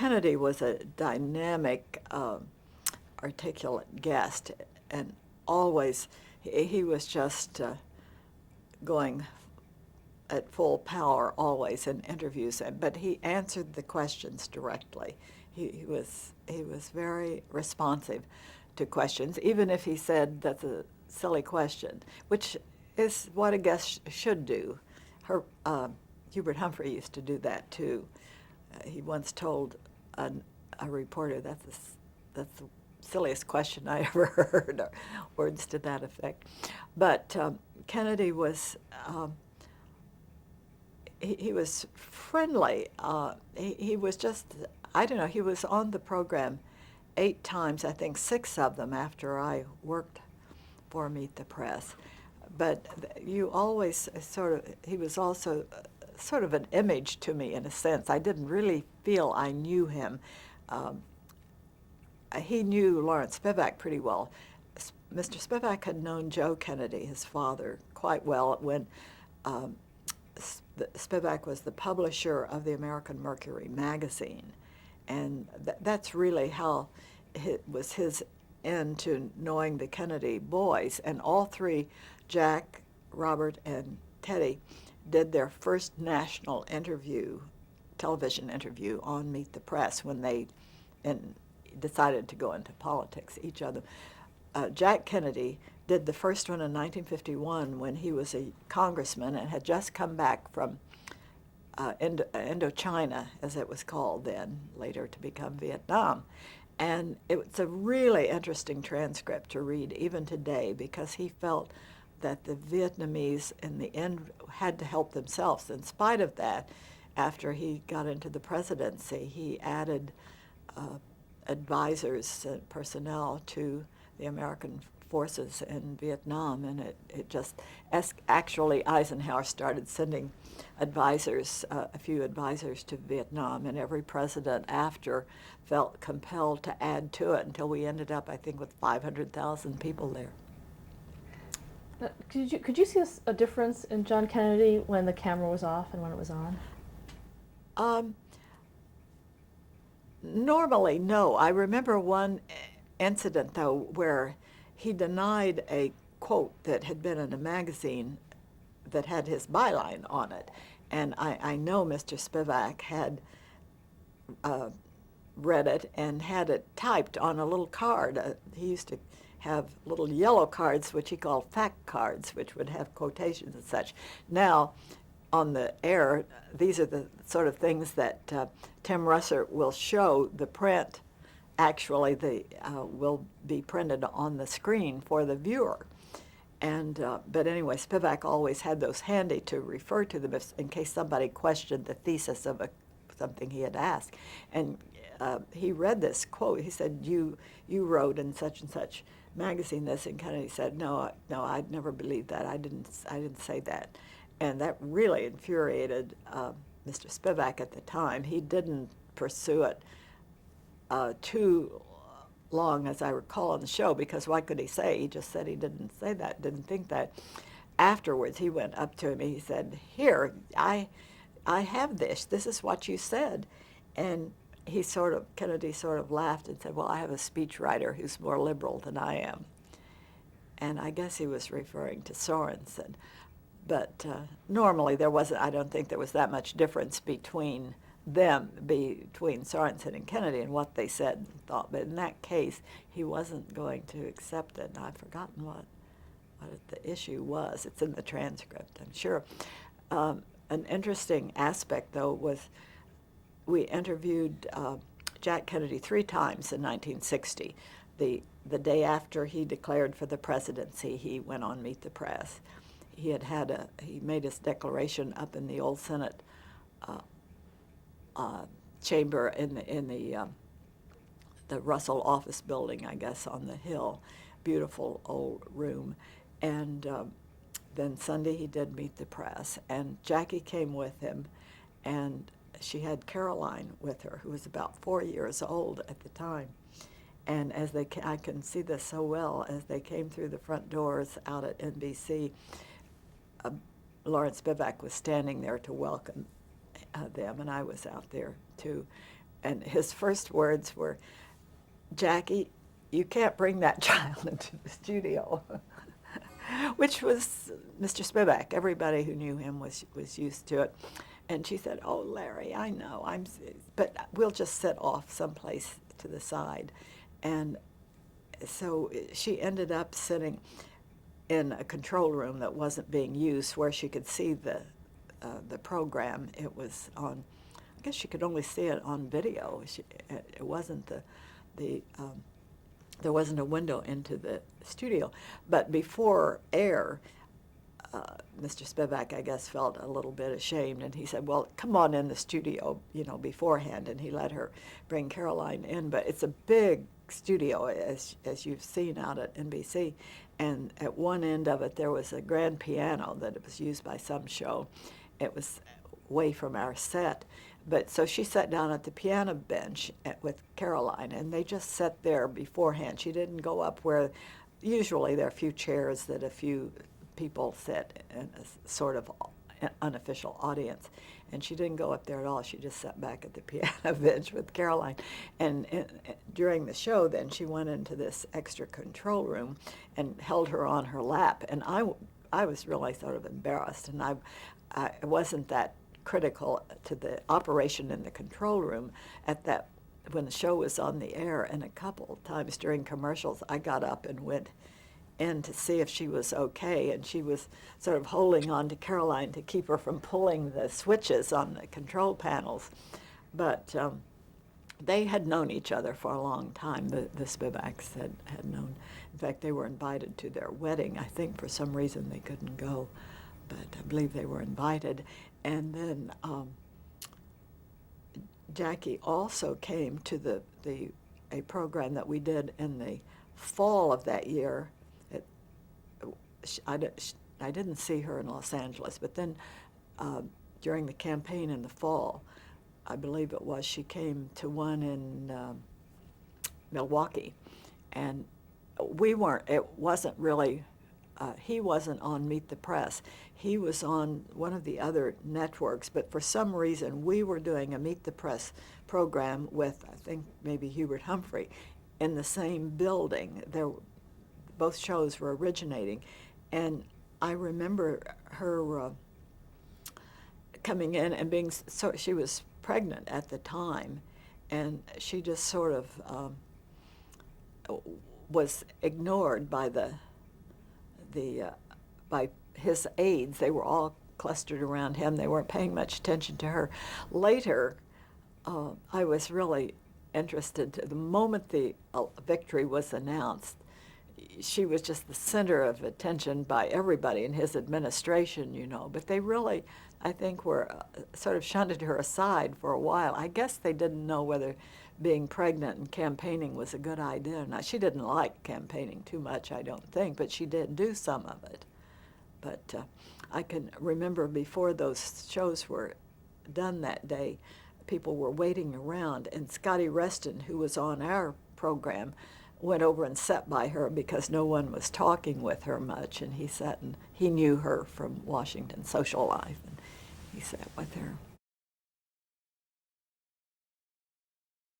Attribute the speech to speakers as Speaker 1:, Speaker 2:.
Speaker 1: Kennedy was a dynamic, articulate guest, and always he was just going at full power always in interviews, but he answered the questions directly. He was very responsive to questions, even if he said that's a silly question, which is what a guest should do. Hubert Humphrey used to do that too. He once told a reporter, that's the silliest question I ever heard, or words to that effect. But Kennedy was he was friendly. He was just, I don't know, he was on the program 8 times, I think 6 of them after I worked for Meet the Press. But you always he was also sort of an image to me in a sense. I didn't really feel I knew him. He knew Lawrence Spivak pretty well. Mr. Spivak had known Joe Kennedy, his father, quite well when Spivak was the publisher of the American Mercury magazine. And that's really how it was his end to knowing the Kennedy boys. And all 3, Jack, Robert, and Teddy, did their first national television interview on Meet the Press when they decided to go into politics, each of them. Jack Kennedy did the first one in 1951 when he was a congressman and had just come back from Indochina, as it was called then, later to become Vietnam. And it's a really interesting transcript to read even today, because he felt that the Vietnamese in the end had to help themselves. In spite of that, after he got into the presidency, he added advisors and personnel to the American forces in Vietnam, and it just, actually Eisenhower started sending advisors, a few advisors to Vietnam, and every president after felt compelled to add to it until we ended up, I think, with 500,000 people there.
Speaker 2: Could you see a difference in John Kennedy when the camera was off and when it was on?
Speaker 1: Normally, no. I remember one incident, though, where he denied a quote that had been in a magazine that had his byline on it. And I know Mr. Spivak had read it and had it typed on a little card. He used to have little yellow cards, which he called fact cards, which would have quotations and such. Now, on the air, these are the sort of things that Tim Russer will show. The print actually will be printed on the screen for the viewer. And but anyway, Spivak always had those handy to refer to them in case somebody questioned the thesis of something he had asked. And he read this quote. He said, "You wrote in such and such magazine this," and Kennedy said, "No, I'd never believed that. I didn't say that." And that really infuriated Mr. Spivak at the time. He didn't pursue it too long, as I recall, on the show, because what could he say? He just said he didn't say that, didn't think that. Afterwards, he went up to him and he said, "Here, I have this. This is what you said." And Kennedy sort of laughed and said, "Well, I have a speechwriter who's more liberal than I am." And I guess he was referring to Sorensen. But normally I don't think there was that much difference between Sorensen and Kennedy and what they said and thought. But in that case, he wasn't going to accept it. And I've forgotten what the issue was. It's in the transcript, I'm sure. An interesting aspect, though, was we interviewed Jack Kennedy 3 times in 1960. The day after he declared for the presidency, he went on Meet the Press. He made his declaration up in the old Senate chamber in the Russell office building, I guess, on the hill. Beautiful old room. And then Sunday he did Meet the Press, and Jackie came with him, and she had Caroline with her, who was about 4 years old at the time. And I can see this so well, as they came through the front doors out at NBC, Lawrence Spivak was standing there to welcome them, and I was out there too. and his first words were, "Jackie, you can't bring that child into the studio," which was Mr. Spivak. Everybody who knew him was used to it. And she said, "Oh, Larry, I know, but we'll just sit off someplace to the side." And so she ended up sitting in a control room that wasn't being used, where she could see the program. It was on, I guess she could only see it on video. It wasn't there wasn't a window into the studio. But before air, Mr. Spivak, I guess, felt a little bit ashamed, and he said, "Well, come on in the studio, beforehand," and he let her bring Caroline in. But it's a big studio, as you've seen out at NBC, and at one end of it there was a grand piano that was used by some show. It was away from our set, but so she sat down at the piano bench with Caroline, and they just sat there beforehand. She didn't go up where usually there are a few chairs that a few people sit in a sort of unofficial audience, and she didn't go up there at all. She just sat back at the piano bench with Caroline, and during the show then she went into this extra control room and held her on her lap, and I was really sort of embarrassed, and I wasn't that critical to the operation in the control room at that when the show was on the air, and a couple times during commercials I got up and went in to see if she was okay, and she was sort of holding on to Caroline to keep her from pulling the switches on the control panels. But they had known each other for a long time. The Spivaks had known. In fact, they were invited to their wedding. I think for some reason they couldn't go, but I believe they were invited. And then Jackie also came to a program that we did in the fall of that year. I didn't see her in Los Angeles, but then during the campaign in the fall, I believe it was, she came to one in Milwaukee, and it wasn't really, he wasn't on Meet the Press. He was on one of the other networks, but for some reason we were doing a Meet the Press program with, I think, maybe Hubert Humphrey in the same building. Both shows were originating, and I remember her coming in and being, so she was pregnant at the time, and she just sort of was ignored by by his aides. They were all clustered around him. They weren't paying much attention to her. Later, I was really interested. The moment the victory was announced, she was just the center of attention by everybody in his administration, but they really, I think, were sort of shunted her aside for a while. I guess they didn't know whether being pregnant and campaigning was a good idea or not. She didn't like campaigning too much, I don't think, but she did do some of it. But I can remember before those shows were done that day, people were waiting around, and Scotty Reston, who was on our program, went over and sat by her because no one was talking with her much, and he sat and he knew her from Washington social life, and he sat with her.